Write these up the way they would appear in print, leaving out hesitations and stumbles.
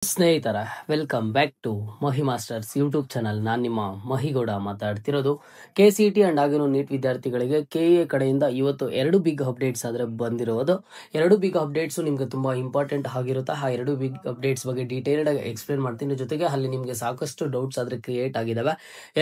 ಸ್ನೇಹಿತರ welcome back to Mahi masters YouTube channel. ನಾನು ನಿಮ್ಮ ಮಹಿಗೌಡ ಮಾತಾಡ್ತಿರೋದು. KCET ಅಂಡ್ ಆಗಿರೋ ನೀಟ್ ವಿದ್ಯಾರ್ಥಿಗಳಿಗೆ KA ಕಡೆಯಿಂದ ಇವತ್ತು ಎರಡು ಬಿಗ್ ಅಪ್ಡೇಟ್ಸ್ ಆದರೆ ಬಂದಿರೋದು. ಎರಡು ಬಿಗ್ ಅಪ್ಡೇಟ್ಸು ನಿಮಗೆ ತುಂಬ ಇಂಪಾರ್ಟೆಂಟ್ ಆಗಿರುತ್ತೆ. ಆ ಎರಡು ಬಿಗ್ ಅಪ್ಡೇಟ್ಸ್ ಬಗ್ಗೆ ಡೀಟೇಲ್ಡ್ ಆಗಿ ಎಕ್ಸ್ಪ್ಲೇನ್ ಮಾಡ್ತೀನಿ. ಜೊತೆಗೆ ಅಲ್ಲಿ ನಿಮಗೆ ಸಾಕಷ್ಟು ಡೌಟ್ಸ್ ಆದರೆ ಕ್ರಿಯೇಟ್ ಆಗಿದ್ದಾವೆ.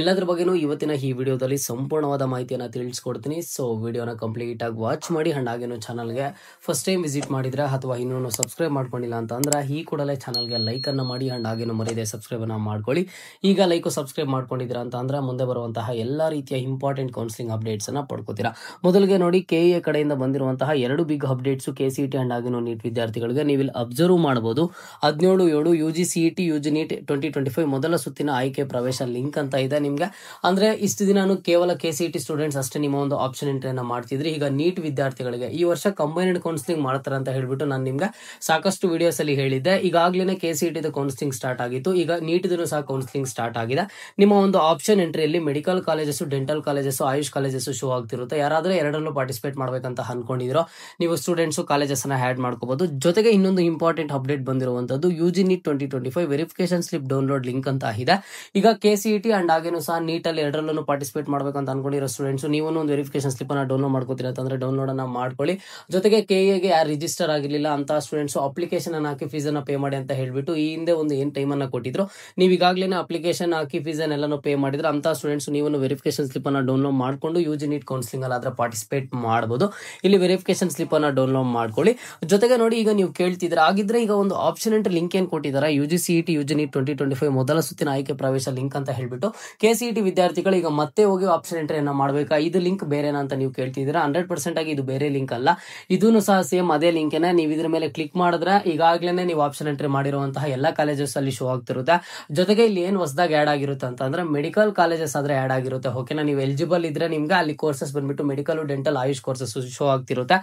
ಎಲ್ಲದ್ರ ಬಗ್ಗೆನೂ ಇವತ್ತಿನ ಈ ವಿಡಿಯೋದಲ್ಲಿ ಸಂಪೂರ್ಣವಾದ ಮಾಹಿತಿಯನ್ನು ತಿಳಿಸ್ಕೊಡ್ತೀನಿ. ಸೊ ವಿಡಿಯೋನ ಕಂಪ್ಲೀಟ್ ಆಗಿ ವಾಚ್ ಮಾಡಿ. ಅಂಡ್ ಹಾಗೇನು ಚಾನಲ್ಗೆ ಫಸ್ಟ್ ಟೈಮ್ ವಿಸಿಟ್ ಮಾಡಿದ್ರೆ ಅಥವಾ ಇನ್ನೂ ಸಬ್ಸ್ಕ್ರೈಬ್ ಮಾಡ್ಕೊಂಡಿಲ್ಲ ಅಂತಂದ್ರೆ ಈ ಕೂಡಲೇ ಚಾನಲ್ಗೆ ಲೈಕ್ ಅನ್ನು ಮಾಡಿ. ಅಂಡ್ ಹಾಗೇನು ಮರಿದೆ ಸಬ್ಸ್ಕ್ರೈಬ್ ಅನ್ನ ಮಾಡ್ಕೊಳ್ಳಿ. ಈಗ ಲೈಕ್ ಸಬ್ಸ್ಕ್ರೈಬ್ ಮಾಡ್ಕೊಂಡಿದ್ದೀರಾ ಅಂತ ಅಂದ್ರೆ ಮುಂದೆ ಬರುವಂತಹ ಎಲ್ಲಾ ರೀತಿಯ ಇಂಪಾರ್ಟೆಂಟ್ ಕೌನ್ಸಿಲಿಂಗ್ ಅಪ್ಡೇಟ್ಸ್ ಅನ್ನ ಪಡ್ಕೋತೀರಾ. ಮೊದಲಿಗೆ ನೋಡಿ, KA ಕಡೆಯಿಂದ ಬಂದಿರುವಂತಹ ಎರಡು ಬಿಗ್ ಅಪ್ಡೇಟ್ಸ್ KCET ಅಂಡ್ ಆಗಿನ ನೀಟ್ ವಿದ್ಯಾರ್ಥಿಗಳಿಗೆ ನೀವು ಇಲ್ಲಿ ಅಬ್ಸರ್ವ್ ಮಾಡಬಹುದು. 17/7 UG CET UG NEET 2025 ಮೊದಲ ಸುತ್ತಿನ ಆಯ್ಕೆ ಪ್ರವೇಶ ಲಿಂಕ್ ಅಂತ ಇದೆ ನಿಮ್ಗೆ. ಅಂದ್ರೆ ಇಷ್ಟು ದಿನ ಕೇವಲ KCET ಸ್ಟೂಡೆಂಟ್ಸ್ ಅಷ್ಟೇ ನಿಮ್ಮ ಒಂದು ಆಪ್ಷನ್ ಎಂಟ್ರಿಯನ್ನ ಮಾಡ್ತಿದ್ರಿ. ಈಗ ನೀಟ್ ವಿದ್ಯಾರ್ಥಿಗಳಿಗೆ ಈ ವರ್ಷ ಕಂಬೈನ್ಡ್ ಕೌನ್ಸಿಲಿಂಗ್ ಮಾಡ್ತಾರೆ ಅಂತ ಹೇಳ್ಬಿಟ್ಟು ನಾನು ನಿಮ್ಗೆ ಸಾಕಷ್ಟು ವಿಡಿಯೋಸ್ ಅಲ್ಲಿ ಹೇಳಿದ್ದೆ. ಈಗಾಗಲೇ KCET ಕೌನ್ಸಿಲಿಂಗ್ ಸ್ಟಾರ್ಟ್ ಆಗಿತ್ತು. ಈಗ ನೀಟ್ ಸಹ ಕೌನ್ಸಿಲಿಂಗ್ ಸ್ಟಾರ್ಟ್ ಆಗಿದೆ. ನಿಮ್ಮ ಒಂದು ಆಪ್ಷನ್ ಎಂಟ್ರಿಯಲ್ಲಿ medical colleges, dental colleges, Ayush colleges show ಆಗ್ತಿರುತ್ತೆ. ಯಾರಾದ್ರೂ ಎರಡರಲ್ಲೂ ಪಾರ್ಟಿಸಿಪೇಟ್ ಮಾಡ್ಬೇಕಂತ ಅನ್ಕೊಂಡಿರೋ ನೀವು ಸ್ಟೂಡೆಂಟ್ಸ್ ಕಾಲೇಜಸ್ ಅನ್ನ ಆಡ್ ಮಾಡ್ಕೋಬಹುದು. ಜೊತೆಗೆ ಇನ್ನೊಂದು ಇಂಪಾರ್ಟೆಂಟ್ ಅಪ್ಡೇಟ್ ಬಂದಿರುವಂತದ್ದು UG NEET 2025 verification slip download link ಅಂತ ಇದೆ. ಈಗ KCET ಅಂಡ್ ಆಗೇನು ಸಹ ನೀಟ್ ಅಲ್ಲಿ ಎರಡರಲ್ಲೂ ಪಾರ್ಟಿಸಿಪೇಟ್ ಮಾಡ್ಬೇಕಂತ ಅನ್ಕೊಂಡಿರೋ ಸ್ಟೂಡೆಂಟ್ಸ್ ನೀವು ಒಂದು ವೆರಿಫಿಕೇಶನ್ ಸ್ಲಿಪ್ ಅನ್ನ ಡೌನ್ಲೋಡ್ ಮಾಡ್ಕೋತೀರಾ ಅಂತಂದ್ರೆ ಡೌನ್ಲೋಡ್ ಅನ್ನ ಮಾಡ್ಕೊಳ್ಳಿ. ಜೊತೆಗೆ KAಗೆ ಯಾರು ರಿಜಿಸ್ಟರ್ ಆಗಿರ್ಲಿಲ್ಲ ಅಂತ ಸ್ಟೂಡೆಂಟ್ಸ್ ಅಪ್ಲಿಕೇಶನ್ ಅನ್ನ ಹಾಕಿ ಫೀಸ್ ಅನ್ನ ಪೇ ಮಾಡಿ ಅಂತ ಹೇಳ್ಬಿಟ್ಟು ಈ ಹಿಂದೆ ಒಂದು ಏನ್ ಟೈಮ್ ಅನ್ನ ಕೊಟ್ಟಿದ್ರು, ನೀವು ಈಗಾಗಲೇ ಅಪ್ಲಿಕೇಶನ್ ಹಾಕಿ ಫೀಸ್ ಎಲ್ಲಾನು ಪೇ ಮಾಡಿದ್ರೆ ಅಂತ ಸ್ಟೂಡೆಂಟ್ಸ್ ನೀವು ವೆರಿಫಿಕೇಶನ್ ಸ್ಲಿಪ್ ಅನ್ನ ಡೌನ್ಲೋಡ್ ಮಾಡ್ಕೊಂಡು UG NEET ಕೌನ್ಸಿಲಿಂಗ್ ಅಲ್ಲಿ ಆದ್ರೆ ಪಾರ್ಟಿಸಿಪೇಟ್ ಮಾಡಬಹುದು. ಇಲ್ಲಿ ವೆರಿಫಿಕೇಶನ್ ಸ್ಲಿಪ್ ಅನ್ನ ಡೌನ್ಲೋಡ್ ಮಾಡ್ಕೊಳ್ಳಿ. ಜೊತೆಗೆ ನೋಡಿ, ಈಗ ನೀವು ಕೇಳ್ತಿದ್ರೆ ಆಗಿದ್ರೆ ಈಗ ಒಂದು ಆಪ್ಷನ್ ಎಂಟ್ರಿ ಲಿಂಕ್ ಏನ್ ಕೊಟ್ಟಿದ್ದಾರೆ UG CET UG NEET 2025 ಮೊದಲ ಸುತ್ತಿನ ಆಯ್ಕೆ ಪ್ರವೇಶ ಲಿಂಕ್ ಅಂತ ಹೇಳ್ಬಿಟ್ಟು KCET ವಿದ್ಯಾರ್ಥಿಗಳು ಈಗ ಮತ್ತೆ ಹೋಗಿ ಆಪ್ಷನ್ ಎಂಟ್ರಿಯನ್ನ ಮಾಡಬೇಕಾ, ಇದು ಲಿಂಕ್ ಬೇರೆನಾ ಅಂತ ನೀವು ಕೇಳ್ತಿದ್ದೀರಾ. 100% ಆಗಿ ಇದು ಬೇರೆ ಲಿಂಕ್ ಅಲ್ಲ, ಇದನ್ನು ಸಹ ಸೇಮ್ ಅದೇ ಲಿಂಕ್. ನೀವು ಇದ್ರ ಮೇಲೆ ಕ್ಲಿಕ್ ಮಾಡಿದ್ರೆ ಈಗಾಗಲೇ ನೀವು ಆಪ್ಷನ್ ಎಂಟ್ರಿ ಮಾಡಿರುವಂತಹ ಎಲ್ಲಾ ಕಾಲೇಜಸ್ ಅಲ್ಲಿ ಶೋ ಆಗ್ತಿರುತ್ತೆ. ಜೊತೆಗೆ ಇಲ್ಲಿ ಏನ್ ಹೊಸದಾಗಿ ಆಡ್ ಆಗಿರುತ್ತೆ ಅಂತಂದ್ರೆ ಮೆಡಿಕಲ್ ಕಾಲೇಜಸ್ ಆದ್ರೆ ಆಡ್ ಆಗಿರುತ್ತೆ. ಓಕೆನಾ, ನೀವು ಎಲಿಜಿಬಲ್ ಇದ್ರೆ ನಿಮ್ಗೆ ಅಲ್ಲಿ ಕೋರ್ಸಸ್ ಬಂದ್ಬಿಟ್ಟು medical, dental, AYUSH courses show ಆಗ್ತಿರುತ್ತೆ.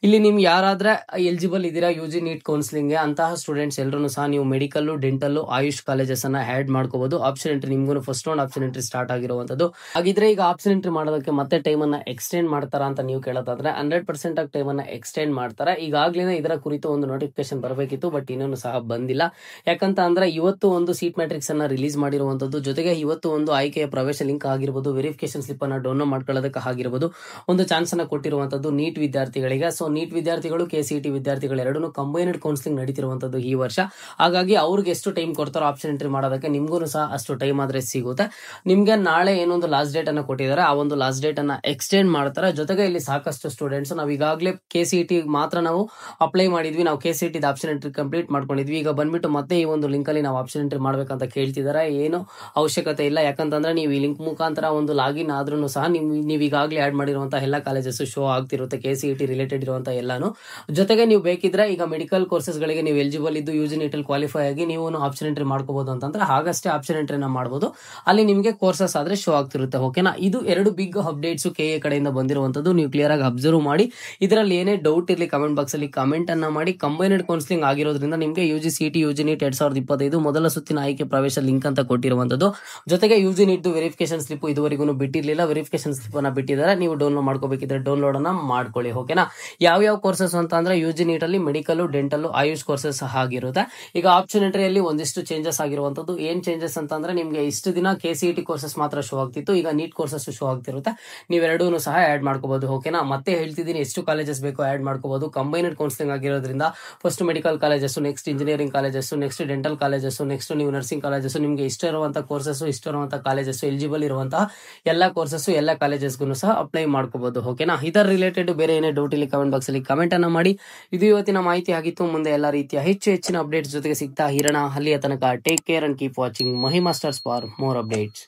ಇಲ್ಲಿ ನಿಮ್ಗೆ ಯಾರಾದ್ರೆ ಎಲಿಜಿಬಲ್ ಇದ್ದೀರಾ UG NEET ಕೌನ್ಸಿಲಿಂಗ್ ಅಂತಹ ಸ್ಟೂಡೆಂಟ್ಸ್ ಎಲ್ಲರೂ ಸಹ ನೀವು ಮೆಡಿಕಲ್, ಡೆಂಟಲ್, ಆಯುಷ್ ಕಾಲೇಜಸ್ ಅನ್ನ ಆಡ್ ಮಾಡ್ಕೋಬಹುದು. ಆಪ್ಷನ್ ಎಂಟ್ರಿ ನಿಮ್ಗೂ first round option entry start ಆಗಿರುವಂತದ್ದು. ಹಾಗಿದ್ರೆ ಈಗ ಆಪ್ಷನ್ ಎಂಟ್ರಿ ಮಾಡೋದಕ್ಕೆ ಮತ್ತೆ ಟೈಮ್ ಅನ್ನ ಎಕ್ಸ್ಟೆಂಡ್ ಮಾಡ್ತಾರಾ ಅಂತ ನೀವು ಕೇಳೋದಾದ್ರೆ 100% ಆಗಿ ಟೈಮ್ ಅನ್ನ ಎಕ್ಸ್ಟೆಂಡ್ ಮಾಡ್ತಾರೆ. ಈಗಾಗಲೇ ಇದರ ಕುರಿತು ಒಂದು ನೋಟಿಫಿಕೇಶನ್ ಬರಬೇಕಿತ್ತು, ಬಟ್ ಇನ್ನೂ ಸಹ ಬಂದಿಲ್ಲ. ಯಾಕಂತ ಅಂದ್ರೆ ಇವತ್ತು ಒಂದು ಸೀಟ್ ಮ್ಯಾಟ್ರಿಕ್ಸ್ ಅನ್ನ ರಿಲೀಸ್ ಮಾಡಿರುವಂತದ್ದು, ಜೊತೆಗೆ ಇವತ್ತು ಒಂದು ಆಯ್ಕೆಯ ಪ್ರವೇಶ ಲಿಂಕ್ ಆಗಿರ್ಬೋದು, ವೆರಿಫಿಕೇಶನ್ ಸ್ಲಿಪ್ ಅನ್ನ ಡೌನ್ಲೋಡ್ ಮಾಡ್ಕೊಳ್ಳೋದಕ್ಕೆ ಆಗಿರ್ಬೋದು ಒಂದು ಚಾನ್ಸ್ ಅನ್ನ ಕೊಟ್ಟಿರುವಂತದ್ದು ನೀಟ್ ವಿದ್ಯಾರ್ಥಿಗಳಿಗೆ. ಸೊ ನೀಟ್ ವಿದ್ಯಾರ್ಥಿಗಳು KCET ವಿದ್ಯಾರ್ಥಿಗಳು ಎರಡೂ ಕಂಬೈನ್ಡ್ ಕೌನ್ಸಿಲಿಂಗ್ ನಡೀತಿರುವಂತದ್ದು ಈ ವರ್ಷ. ಹಾಗಾಗಿ ಅವ್ರಿಗೆ ಎಷ್ಟು ಟೈಮ್ ಕೊಡ್ತಾರೋ ಆಪ್ಷನ್ ಎಂಟ್ರಿ ಮಾಡೋದಕ್ಕೆ ನಿಮ್ಗೂ ಸಹ ಅಷ್ಟು ಟೈಮ್ ಆದ್ರೆ ಸಿಗುತ್ತೆ. ನಿಮ್ಗೆ ನಾಳೆ ಏನೊಂದು ಲಾಸ್ಟ್ ಡೇಟ್ ಅನ್ನ ಕೊಟ್ಟಿದ್ದಾರೆ, ಆ ಒಂದು ಲಾಸ್ಟ್ ಡೇಟ್ ಅನ್ನ ಎಕ್ಸ್ಟೆಂಡ್ ಮಾಡ್ತಾರೆ. ಜೊತೆಗೆ ಇಲ್ಲಿ ಸಾಕಷ್ಟು ಸ್ಟೂಡೆಂಟ್ಸ್ ನಾವು ಈಗಾಗಲೇ KCET ಮಾತ್ರ ನಾವು ಅಪ್ಲೈ ಮಾಡಿದ್ವಿ, ನಾವು KCET ಆಪ್ಷನ್ ಎಂಟ್ರಿ ಕಂಪ್ಲೀಟ್ ಮಾಡ್ಕೊಂಡಿದ್ವಿ. ಈಗ ಬಂದ್ಬಿಟ್ಟು ಮತ್ತೆ ಈ ಒಂದು ಲಿಂಕ್ ಅಲ್ಲಿ ನಾವು ಆಪ್ಷನ್ ಎಂಟ್ರಿ ಮಾಡ್ಬೇಕಂತ ಕೇಳ್ತಿದ್ದಾರೆ. ಏನು ಅವಶ್ಯಕತೆ ಇಲ್ಲ, ಯಾಕಂತಂದ್ರೆ ನೀವು ಈ ಲಿಂಕ್ ಮುಖಾಂತರ ಒಂದು ಲಾಗಿನ್ ಆದ್ರೂ ಸಹ ನೀವು ಈಗಾಗಲೇ ಆಡ್ ಮಾಡಿರುವಂತಹ ಎಲ್ಲ ಕಾಲೇಜಸ್ ಶೋ ಆಗ್ತಿರುತ್ತೆ, KCET ರಿಲೇಟೆಡ್ ಇರುವಂತಹ ಎಲ್ಲಾನು. ಜೊತೆಗೆ ನೀವು ಬೇಕಿದ್ರೆ ಈಗ ಮೆಡಿಕಲ್ ಕೋರ್ಸಸ್ ಗಳಿಗೆ ನೀವು ಎಲಿಜಿಬಲ್ ಇದ್ದು UG NEET ಅಲ್ಲಿ ಕ್ವಾಲಿಫೈ ಆಗಿ ನೀವು ಆಪ್ಷನ್ ಎಂಟ್ರಿ ಮಾಡ್ಕೋಬಹುದು ಅಂತಂದ್ರೆ ಹಾಗಷ್ಟೇ ಆಪ್ಷನ್ ಎಂಟ್ರಿನ ಮಾಡಬಹುದು. ಅಲ್ಲಿ ನಿಮಗೆ ಕೋರ್ಸಸ್ ಆದ್ರೆ ಶೋ ಆಗ್ತಿರುತ್ತೆ. ಓಕೆನಾ, ಇದು ಎರಡು ಬಿಗ್ ಅಪ್ಡೇಟ್ಸ್ KA ಕಡೆಯಿಂದ ಬಂದಿರುವಂತದ್ದು. ನೀವು ಕ್ಲಿಯರ್ ಆಗಿ ಅಬ್ಸರ್ವ್ ಮಾಡಿ. ಇದರಲ್ಲಿ ಏನೇ ಡೌಟ್ ಇರಲಿ ಕಮೆಂಟ್ ಬಾಕ್ಸ್ ಅಲ್ಲಿ ಕಮೆಂಟ್ ಅನ್ನ ಮಾಡಿ. ಕಂಬೈನ್ಡ್ ಕೌನ್ಸಿಲಿಂಗ್ ಆಗಿರೋದ್ರಿಂದ ನಿಮಗೆ UG CET UG NEET 2025 ಮೊದಲ ಸುತ್ತಿನ ಆಯ್ಕೆ ಪ್ರವೇಶ ಲಿಂಕ್ ಅಂತ ಕೊಟ್ಟಿರುವಂತದ್ದು. ಜೊತೆಗೆ UG NEET ವೆರಿಫಿಕೇಶನ್ ಸ್ಲಿಪ್ ಇದುವರೆಗೂ ಬಿಟ್ಟಿರಲಿಲ್ಲ, ವೆರಿಫಿಕೇಶನ್ ಸ್ಲಿಪ್ ಅನ್ನ ಬಿಟ್ಟಿದ್ದಾರೆ. ನೀವು ಡೌನ್ಲೋಡ್ ಮಾಡ್ಕೋಬೇಕಿದ್ರೆ ಡೌನ್ಲೋಡ್ ಅನ್ನ ಮಾಡ್ಕೊಳ್ಳಿ. ಓಕೆನಾ, ಯಾವ ಕೋರ್ಸಸ್ ಅಂತ ಅಂದ್ರೆ UG NEET ಅಲ್ಲಿ ಮೆಡಿಕಲ್, ಡೆಂಟಲ್, ಆಯುಷ್ ಕೋರ್ಸಸ್ ಸಹ ಆಗಿರುತ್ತೆ. ಈಗ ಆಪ್ಷನ್ ಎಂಟ್ರಿಯಲ್ಲಿ ಒಂದಿಷ್ಟು ಚೇಂಜಸ್ ಆಗಿರುವಂತದ್ದು. ಏನ್ ಚೇಂಜಸ್ ಅಂತಂದ್ರೆ ನಿಮ್ಗೆ ಇಷ್ಟು ದಿನ KCET ಕೋರ್ಸಸ್ ಮಾತ್ರ ಶೋ ಆಗ್ತಿತ್ತು, ಈಗ ನೀಟ್ ಕೋರ್ಸಸ್ ಶೋ ಆಗ್ತಿರುತ್ತೆ. ನೀವೆರಡೂ ಸಹ ಆಡ್ ಮಾಡ್ಕೋಬಹುದು. ಓಕೆನಾ, ಮತ್ತೆ ಹೇಳ್ತಿದ್ದೀನಿ, ಎಷ್ಟು ಕಾಲೇಜಸ್ ಬೇಕೋ ಆಡ್ ಮಾಡ್ಕೋಬಹುದು. ಕಂಬೈನ್ಡ್ ಕೌನ್ಸಿಲಿಂಗ್ ಆಗಿರೋದ್ರಿಂದ first medical colleges, next engineering colleges, next dental colleges, next ನೀವು ನರ್ಸಿಂಗ್ ಕಾಲೇಜಸ್, ನಿಮಗೆ ಇಷ್ಟ ಇರುವಂತಹ ಕೋರ್ಸಸ್, ಇಷ್ಟ ಇರುವಂತಹ ಕಾಲೇಜಸ್, ಎಲಿಜಿಬಲ್ ಇರುವಂತಹ ಎಲ್ಲ ಕೋರ್ಸಸ್ ಎಲ್ಲ ಕಾಲೇಜಸ್ಗೂ ಸಹ ಅಪ್ಲೈ ಮಾಡ್ಕೋಬಹುದು. ಓಕೆನಾ, ಇದರ ರಿಲೇಟೆಡ್ ಬೇರೆ ಏನೇ ಡೌಟ್ ಇಲ್ಲಿ ಕಮೆಂಟ್ ಬಾಕ್ಸ್ ಅಲ್ಲಿ ಕಮೆಂಟ್ ಅನ್ನ ಮಾಡಿ. ಇದು ಇವತ್ತಿನ ಮಾಹಿತಿ ಆಗಿತ್ತು. ಮುಂದೆ ಎಲ್ಲ ರೀತಿಯ ಹೆಚ್ಚಿನ ಅಪ್ಡೇಟ್ಸ್ ಜೊತೆಗೆ ಸಿಗ್ತಾ ಇರೋಣ. ಅಲ್ಲಿಯ ತನಕ take care and keep watching Mahi masters for more updates.